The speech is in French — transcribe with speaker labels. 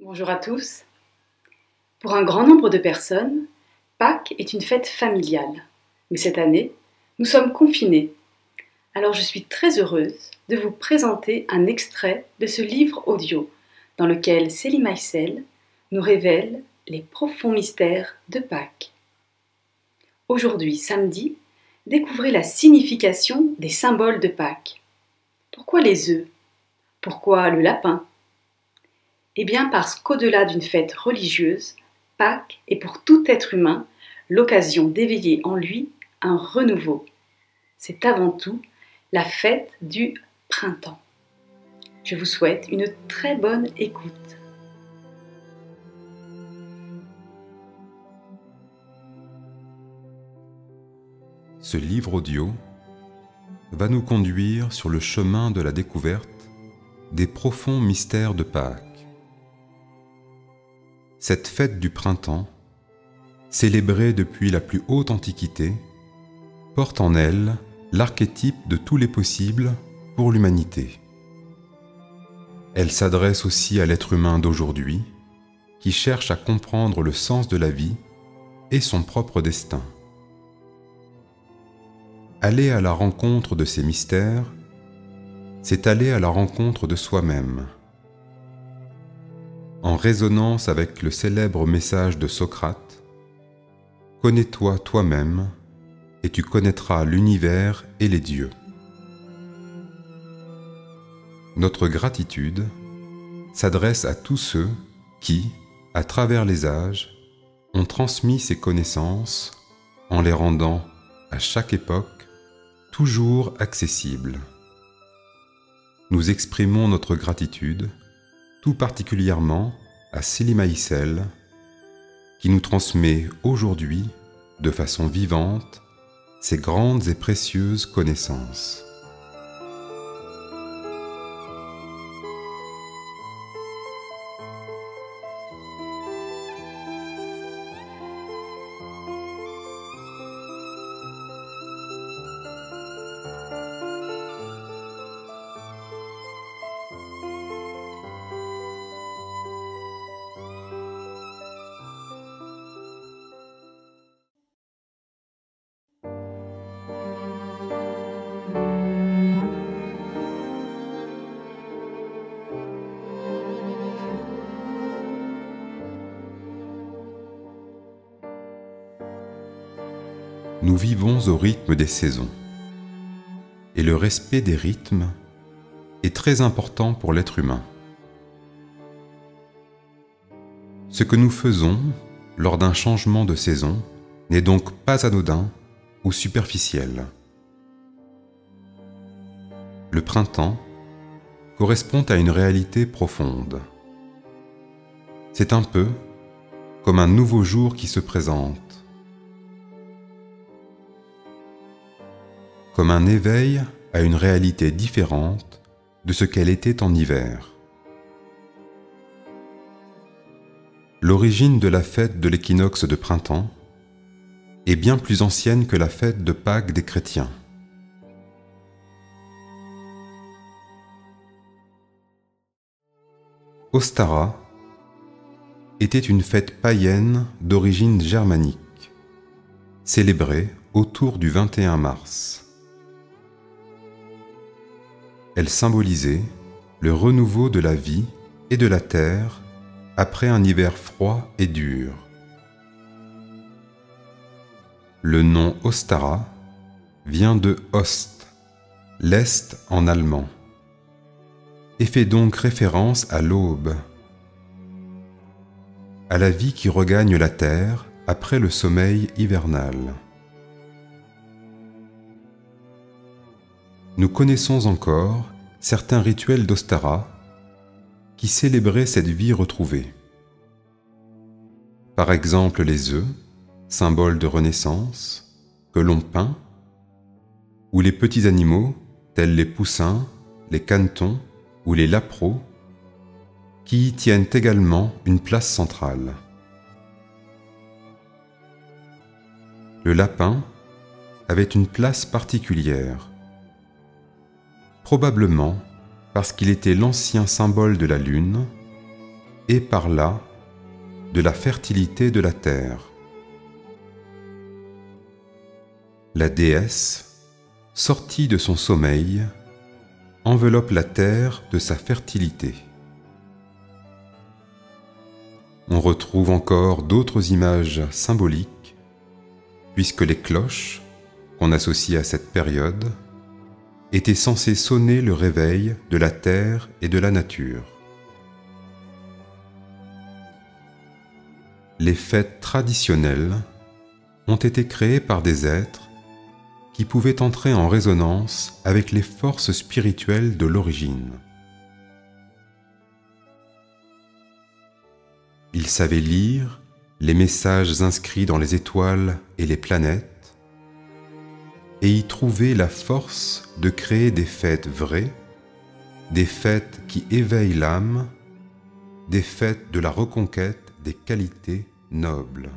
Speaker 1: Bonjour à tous. Pour un grand nombre de personnes, Pâques est une fête familiale. Mais cette année, nous sommes confinés. Alors je suis très heureuse de vous présenter un extrait de ce livre audio dans lequel Célie Maïsel nous révèle les profonds mystères de Pâques. Aujourd'hui, samedi, découvrez la signification des symboles de Pâques. Pourquoi les œufs? Pourquoi le lapin? Eh bien parce qu'au-delà d'une fête religieuse, Pâques est pour tout être humain l'occasion d'éveiller en lui un renouveau. C'est avant tout la fête du printemps. Je vous souhaite une très bonne écoute.
Speaker 2: Ce livre audio va nous conduire sur le chemin de la découverte des profonds mystères de Pâques. Cette fête du printemps, célébrée depuis la plus haute antiquité, porte en elle l'archétype de tous les possibles pour l'humanité. Elle s'adresse aussi à l'être humain d'aujourd'hui, qui cherche à comprendre le sens de la vie et son propre destin. Aller à la rencontre de ces mystères, c'est aller à la rencontre de soi-même. En résonance avec le célèbre message de Socrate, « Connais-toi toi-même et tu connaîtras l'univers et les dieux ». Notre gratitude s'adresse à tous ceux qui, à travers les âges, ont transmis ces connaissances en les rendant, à chaque époque, toujours accessibles. Nous exprimons notre gratitude tout particulièrement à Célie Maïsel, qui nous transmet aujourd'hui, de façon vivante, ces grandes et précieuses connaissances. Nous vivons au rythme des saisons, et le respect des rythmes est très important pour l'être humain. Ce que nous faisons lors d'un changement de saison n'est donc pas anodin ou superficiel. Le printemps correspond à une réalité profonde. C'est un peu comme un nouveau jour qui se présente, comme un éveil à une réalité différente de ce qu'elle était en hiver. L'origine de la fête de l'équinoxe de printemps est bien plus ancienne que la fête de Pâques des chrétiens. Ostara était une fête païenne d'origine germanique, célébrée autour du 21 mars. Elle symbolisait le renouveau de la vie et de la terre après un hiver froid et dur. Le nom Ostara vient de Ost, l'Est en allemand, et fait donc référence à l'aube, à la vie qui regagne la terre après le sommeil hivernal. Nous connaissons encore certains rituels d'Ostara qui célébraient cette vie retrouvée. Par exemple les œufs, symbole de renaissance, que l'on peint, ou les petits animaux, tels les poussins, les canetons ou les lapreaux, qui y tiennent également une place centrale. Le lapin avait une place particulière, probablement parce qu'il était l'ancien symbole de la lune et par là de la fertilité de la terre. La déesse, sortie de son sommeil, enveloppe la terre de sa fertilité. On retrouve encore d'autres images symboliques, puisque les cloches, qu'on associe à cette période, étaient censées sonner le réveil de la terre et de la nature. Les fêtes traditionnelles ont été créées par des êtres qui pouvaient entrer en résonance avec les forces spirituelles de l'origine. Ils savaient lire les messages inscrits dans les étoiles et les planètes et y trouver la force de créer des fêtes vraies, des fêtes qui éveillent l'âme, des fêtes de la reconquête des qualités nobles.